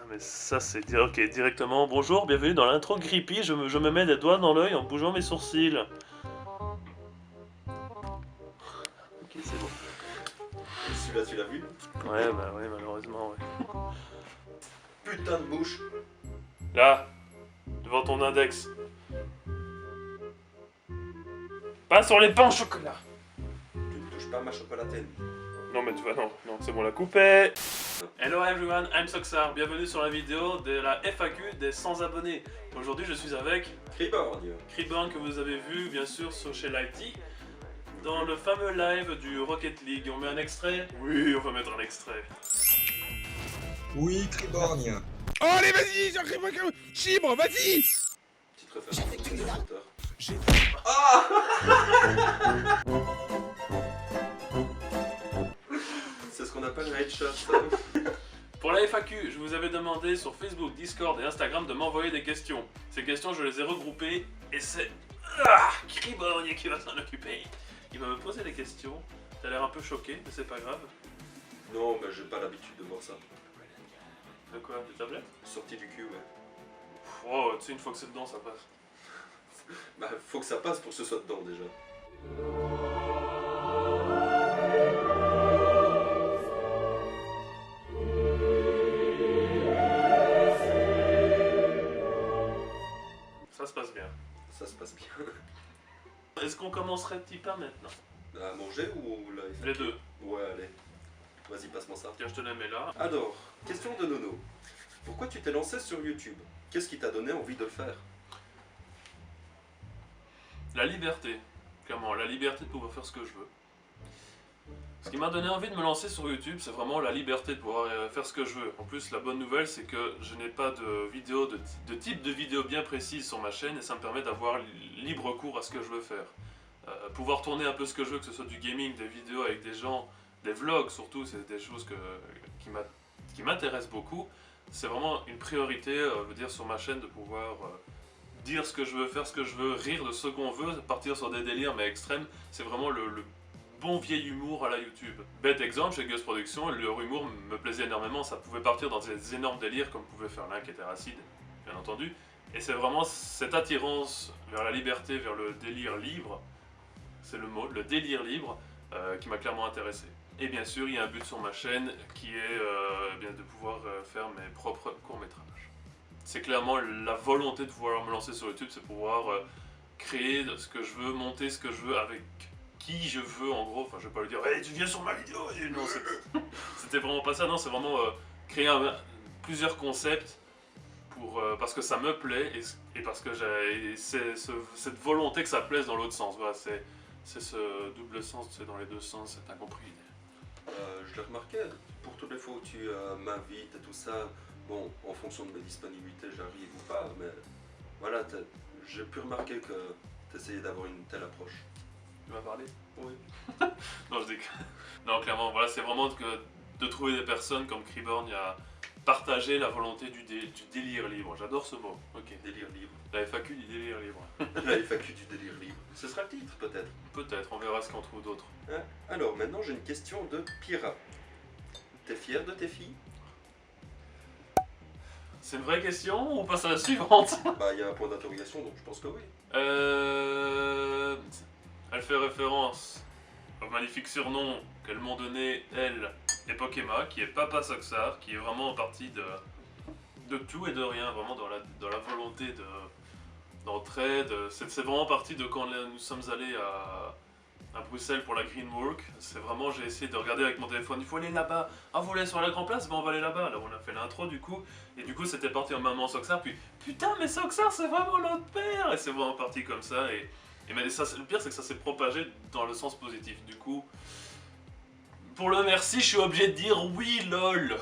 Putain, mais ça c'est dire ok directement. Bonjour, bienvenue dans l'intro creepy. Je me mets des doigts dans l'œil en bougeant mes sourcils. Ok, c'est bon. Celui-là, tu l'as vu? Ouais, bah ouais, malheureusement, ouais. Putain de bouche! Là, devant ton index. Pas sur les pains au chocolat. Tu ne touches pas à ma chocolatine. Non mais tu vois, non, c'est bon, la coupée. Hello everyone, I'm Soxar. Bienvenue sur la vidéo de la FAQ des 100 abonnés. Aujourd'hui, je suis avec Criborgne. Criborn que vous avez vu bien sûr chez Lighty dans le fameux live du Rocket League. On met un extrait? Oui, on va mettre un extrait. Oui, Criborgne. Oh, allez, vas-y, j'en crée chibre, vas-y. Petite référence à l'auteur. C'est ce qu'on appelle un headshot, ça. Pour la FAQ, je vous avais demandé sur Facebook, Discord et Instagram de m'envoyer des questions. Ces questions, je les ai regroupées et c'est Criborn qui va s'en occuper. Il va me poser des questions. T'as l'air un peu choqué, mais c'est pas grave. Non, mais j'ai pas l'habitude de voir ça. De quoi? Des tablettes? Sorti du cul, ouais. Oh, tu sais, une fois que c'est dedans, ça passe. Bah, faut que ça passe pour que ce soit dedans déjà. Ça se passe bien. Ça se passe bien. Est-ce qu'on commencerait petit pain maintenant? À manger ou la FAQ? Les deux. Ouais, allez. Vas-y, passe-moi ça. Tiens, je te la mets là. Alors, question de Nono. Pourquoi tu t'es lancé sur YouTube? Qu'est-ce qui t'a donné envie de le faire? La liberté. Clairement, la liberté de pouvoir faire ce que je veux. Ce qui m'a donné envie de me lancer sur YouTube, c'est vraiment la liberté de pouvoir faire ce que je veux. En plus, la bonne nouvelle, c'est que je n'ai pas de vidéo, de type de vidéo bien précise sur ma chaîne et ça me permet d'avoir libre cours à ce que je veux faire. Pouvoir tourner un peu ce que je veux, que ce soit du gaming, des vidéos avec des gens, des vlogs surtout, c'est des choses qui m'intéressent beaucoup. C'est vraiment une priorité, veut dire, sur ma chaîne de pouvoir dire ce que je veux, faire ce que je veux, rire de ce qu'on veut, partir sur des délires mais extrêmes. C'est vraiment le bon vieil humour à la YouTube. Bête exemple, chez Gus Productions, leur humour me plaisait énormément. Ça pouvait partir dans des énormes délires comme pouvait faire l'un qui était Racide, bien entendu. Et c'est vraiment cette attirance vers la liberté, vers le délire libre, c'est le mot, le délire libre, qui m'a clairement intéressé. Et bien sûr, il y a un but sur ma chaîne qui est bien de pouvoir faire mes propres courts-métrages. C'est clairement la volonté de pouvoir me lancer sur YouTube, c'est pouvoir créer ce que je veux, monter ce que je veux avec qui je veux en gros. Enfin, je vais pas lui dire hey, tu viens sur ma vidéo. Et non, c'était vraiment pas ça. Non, c'est vraiment créer plusieurs concepts parce que ça me plaît et parce que j'ai cette volonté que ça plaise dans l'autre sens. Voilà, c'est ce double sens, c'est dans les deux sens, c'est incompris. Je l'ai remarqué, pour toutes les fois où tu m'invites et tout ça, bon, en fonction de mes disponibilités, j'arrive ou pas, mais voilà, j'ai pu remarquer que tu essayais d'avoir une telle approche. Tu m'as parlé? Oui. Non, je déconne. Non, clairement, voilà, c'est vraiment de trouver des personnes comme Criborn à partager la volonté du délire libre. J'adore ce mot. Ok. Délire libre. La FAQ du délire libre. La FAQ du délire libre. Ce sera le titre, peut-être. Peut-être, on verra ce qu'on trouve d'autre. Hein? Alors, maintenant, j'ai une question de Pira. T'es fier de tes filles? C'est une vraie question ou on passe à la suivante? Bah, il y a un point d'interrogation, donc je pense que oui. Elle fait référence au magnifique surnom qu'elles m'ont donné, elle et Pokema, qui est Papa Soxar, qui est vraiment partie de tout et de rien, vraiment dans la volonté d'entraide. C'est vraiment parti de quand nous sommes allés à Bruxelles pour la Green Walk. C'est vraiment, j'ai essayé de regarder avec mon téléphone, il faut aller là-bas. Ah, vous voulez aller sur la Grand Place? Ben on va aller là-bas. Là, on a fait l'intro du coup. Et du coup, c'était parti en maman Soxar. Puis, putain, mais Soxar, c'est vraiment notre père! Et c'est vraiment parti comme ça. Mais ça, le pire, c'est que ça s'est propagé dans le sens positif. Du coup, pour le merci, je suis obligé de dire oui, lol.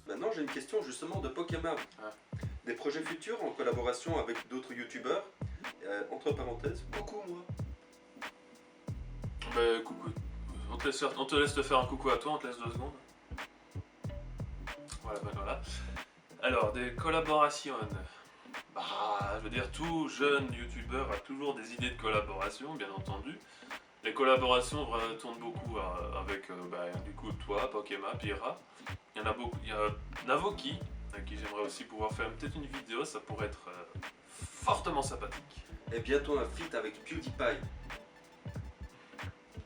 Maintenant, j'ai une question justement de Pokema. Ah. Des projets futurs en collaboration avec d'autres youtubeurs? Entre parenthèses, coucou moi. Bah, coucou. On te laisse te faire un coucou à toi, on te laisse 2 secondes. Voilà, ben voilà. Alors, des collaborations. Bah, je veux dire, tout jeune youtubeur a toujours des idées de collaboration, bien entendu. Les collaborations tournent beaucoup avec du coup toi, Pokema, Pira. Il y en a beaucoup. Il y a Navoki, à qui j'aimerais aussi pouvoir faire peut-être une vidéo, ça pourrait être fortement sympathique. Et bientôt un feat avec PewDiePie.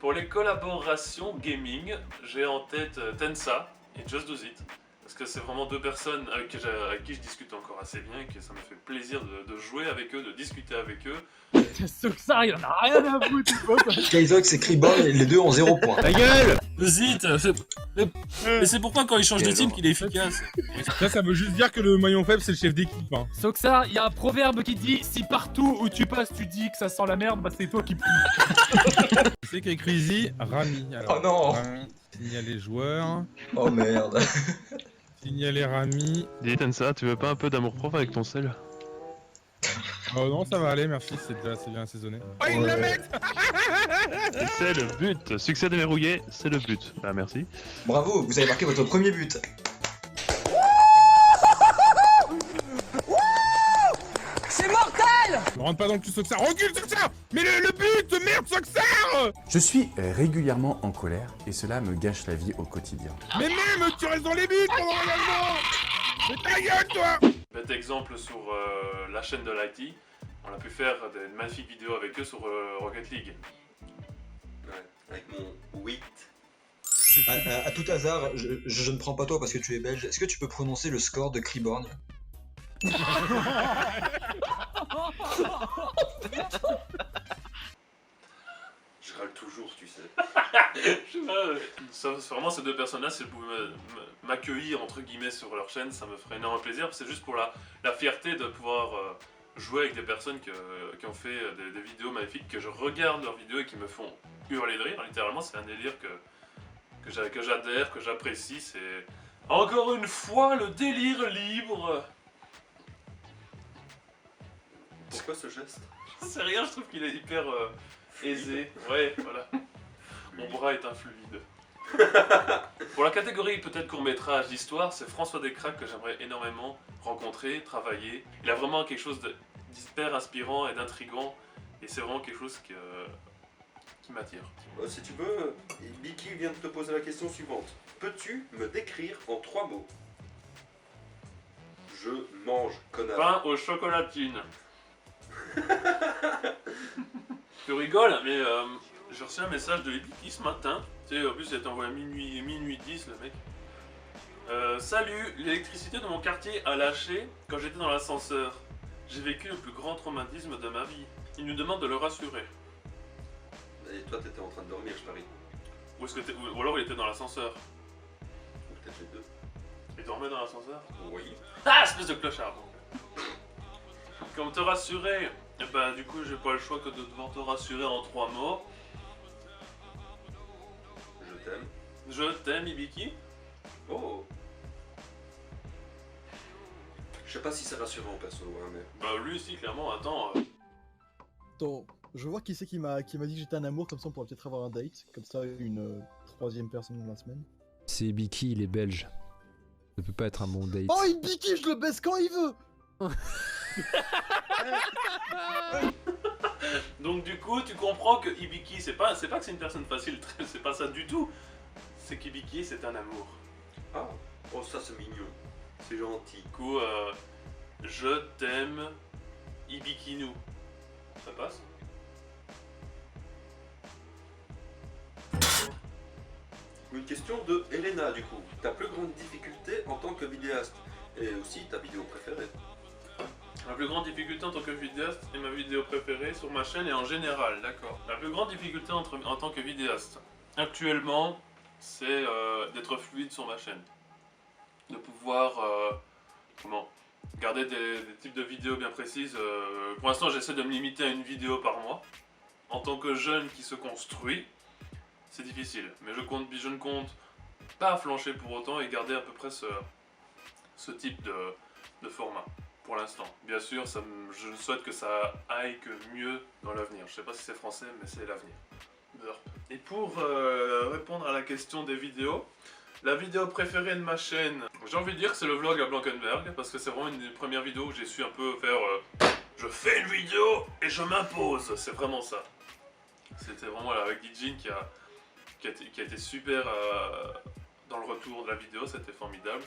Pour les collaborations gaming, j'ai en tête Tensa et Just Do It. Parce que c'est vraiment deux personnes avec qui je discute encore assez bien et que ça me fait plaisir de jouer avec eux, de discuter avec eux. Soxar, il en a rien à foutre, tu vois, quoi. Skyzox et Kriborn, les deux ont 0 points. Ta gueule! Zit, mais c'est pourquoi quand il change de team qu'il est efficace. Ça veut juste dire que le maillon faible, c'est le chef d'équipe. Hein. Soxar, il y a un proverbe qui dit si partout où tu passes tu dis que ça sent la merde, bah c'est toi qui pue. Tu sais qu'avec Rizzy, Rami. Alors, Oh non. Rami, signaler joueur. Oh merde. Signaler Rami. Dis Tensa, tu veux pas un peu d'amour propre avec ton sel? Oh non, ça va aller, merci, c'est déjà assez bien assaisonné. Oh, il Ouais. la met. C'est le but. Succès déverrouillé, c'est le but. Bah merci. Bravo, vous avez marqué votre premier but. Ne rentre pas dans le cul, Soxar. Recule, Soxar. Mais le but, merde, Soxar. Je suis régulièrement en colère et cela me gâche la vie au quotidien. Mais même, tu restes dans les buts pendant l'engagement. Mais ta gueule, toi. Bête exemple sur la chaîne de l'IT, on a pu faire des magnifiques vidéos avec eux sur Rocket League. Ouais, avec mon 8. À tout hasard, je ne prends pas toi parce que tu es belge. Est-ce que tu peux prononcer le score de Kriborn? Je râle toujours, tu sais. Je sais pas, vraiment ces deux personnes-là, si elles pouvaient m'accueillir entre guillemets sur leur chaîne, ça me ferait énormément plaisir. C'est juste pour la fierté de pouvoir jouer avec des personnes qui ont fait des vidéos magnifiques, que je regarde leurs vidéos et qui me font hurler de rire. Littéralement, c'est un délire que j'adhère, que j'apprécie. C'est encore une fois le délire libre. Pourquoi ce geste? C'est rien, je trouve qu'il est hyper aisé. Ouais, voilà. Mon bras est un fluide. Pour la catégorie peut-être court-métrage d'histoire, c'est François Descraques que j'aimerais énormément rencontrer, travailler. Il a vraiment quelque chose d'hyper inspirant et d'intriguant. Et c'est vraiment quelque chose qui m'attire. Si tu veux, Biki vient de te poser la question suivante. Peux-tu me décrire en 3 mots? Je mange, connard. Pain aux chocolatines. Tu rigoles, mais j'ai reçu un message de Ibiki ce matin. Tu sais, en plus, il a été envoyé à minuit 10, le mec. Salut, l'électricité de mon quartier a lâché quand j'étais dans l'ascenseur. J'ai vécu le plus grand traumatisme de ma vie. Il nous demande de le rassurer. Et toi, t'étais en train de dormir, je parie. Ou alors il était dans l'ascenseur. Ou peut-être les deux. Il dormait dans l'ascenseur? Oui. Ah, espèce de clochard. Comme te rassurer, eh ben, du coup, j'ai pas le choix que de devoir te rassurer en 3 mots. Je t'aime. Je t'aime, Ibiki. Oh. Je sais pas si c'est rassurant, perso, hein, mais... Bah lui aussi, clairement, attends. Attends, je vois qui c'est qui m'a dit que j'étais un amour, comme ça on pourrait peut-être avoir un date, comme ça une troisième personne dans la semaine. C'est Biki, il est belge. Ça peut pas être un bon date. Oh, il Biki, je le baisse quand il veut. Donc du coup, tu comprends que Ibiki, c'est pas que c'est une personne facile, c'est pas ça du tout. C'est qu'Ibiki, c'est un amour. Ah. Oh, ça, c'est mignon. C'est gentil. Du coup, je t'aime, Ibikinu. Ça passe? Une question de Elena, du coup. Ta plus grande difficulté en tant que vidéaste? Et aussi ta vidéo préférée? La plus grande difficulté en tant que vidéaste est ma vidéo préférée sur ma chaîne et en général, d'accord. La plus grande difficulté en tant que vidéaste, actuellement, c'est d'être fluide sur ma chaîne. De pouvoir, garder des types de vidéos bien précises. Pour l'instant, j'essaie de me limiter à une vidéo par mois. En tant que jeune qui se construit, c'est difficile. Mais je ne compte pas flancher pour autant et garder à peu près ce type de format. Pour l'instant. Bien sûr, je souhaite que ça aille que mieux dans l'avenir. Je sais pas si c'est français, mais c'est l'avenir. Et pour répondre à la question des vidéos, la vidéo préférée de ma chaîne, j'ai envie de dire que c'est le vlog à Blankenberg, parce que c'est vraiment une des premières vidéos où j'ai su un peu faire je fais une vidéo et je m'impose, c'est vraiment ça. C'était vraiment avec Dijin qui a été super dans le retour de la vidéo, c'était formidable.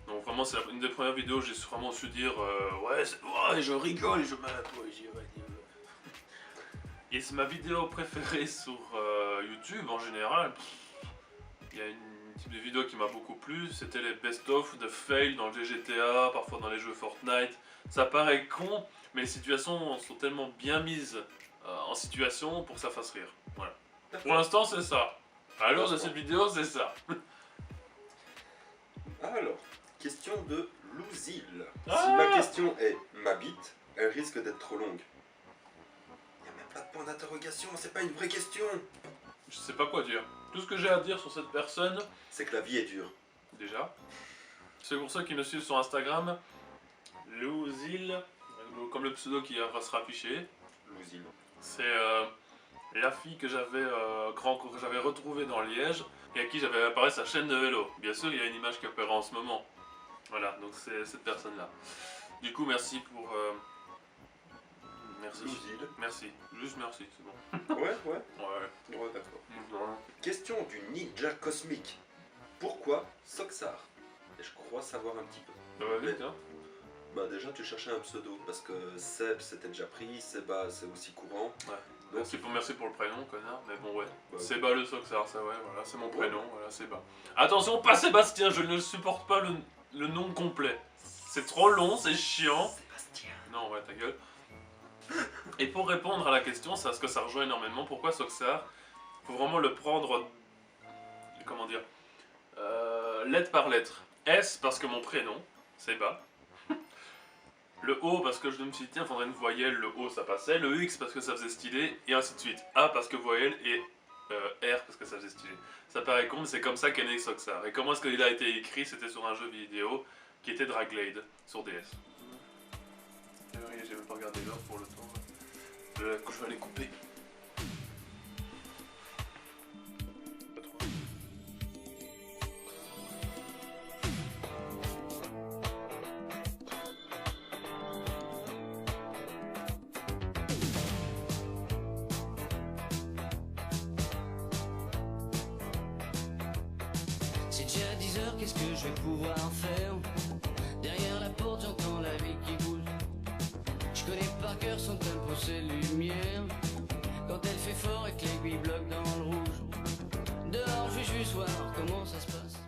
Donc vraiment c'est une des premières vidéos où j'ai vraiment su dire ouais, ouais, je rigole, je mets la poésie. Et c'est ma vidéo préférée sur YouTube en général. Il y a une type de vidéo qui m'a beaucoup plu, c'était les best-of de fail dans le GTA, parfois dans les jeux Fortnite. Ça paraît con, mais les situations sont tellement bien mises en situation pour que ça fasse rire. Voilà. Pour l'instant c'est ça. À l'heure de cette vidéo c'est ça. Alors, question de Louzil. Si Ah ma question est ma bite, elle risque d'être trop longue. Il n'y a même pas de point d'interrogation, c'est pas une vraie question. Je sais pas quoi dire. Tout ce que j'ai à dire sur cette personne, C'est que la vie est dure. déjà, c'est pour ceux qui me suivent sur Instagram, Louzil, comme le pseudo qui va se rafficher, Louzil. c'est la fille que j'avais retrouvée dans Liège et à qui j'avais apparu sa chaîne de vélo. Bien sûr, il y a une image qui apparaît en ce moment. Voilà, donc c'est cette personne-là. Du coup, merci pour... merci. Louzil. Merci. Juste merci, c'est bon. Ouais, ouais. Ouais. Ouais, d'accord. Question du ninja cosmique. Pourquoi Soxar? Et je crois savoir un petit peu. Ça va vite, hein? Bah déjà tu cherchais un pseudo parce que Seb c'était déjà pris, Seba c'est aussi courant. Ouais. Donc Merci pour le prénom, connard, mais bon, ouais. Bah, Seba le Soxar, ça, ouais, voilà, c'est mon Ouais. prénom, voilà, Seba. Attention, pas Sébastien, je ne supporte pas le nom complet. C'est trop long, c'est chiant. Sébastien. Non, ouais, ta gueule. Et pour répondre à la question, c'est parce que ça rejoint énormément. Pourquoi Soxar? Faut vraiment le prendre, comment dire, lettre par lettre. S parce que mon prénom, Seba. Le O parce que je me suis dit, tiens, faudrait une voyelle, le O ça passait. Le X parce que ça faisait stylé, et ainsi de suite. A parce que voyelle, et R parce que ça faisait stylé. Ça paraît con, mais c'est comme ça qu'est né Soxar. Et comment est-ce qu'il a été écrit? C'était sur un jeu vidéo qui était Draglade sur DS. J'ai même pas regardé l'heure pour le temps. Je vais aller couper. Pas trop. C'est déjà 10 heures, qu'est-ce que je vais pouvoir faire? Derrière la porte, j'entends la vie qui bouge. Je connais par cœur son tempo, ses lumières. Quand elle fait fort et que l'aiguille bloque dans le rouge. Dehors, je vais juste voir comment ça se passe.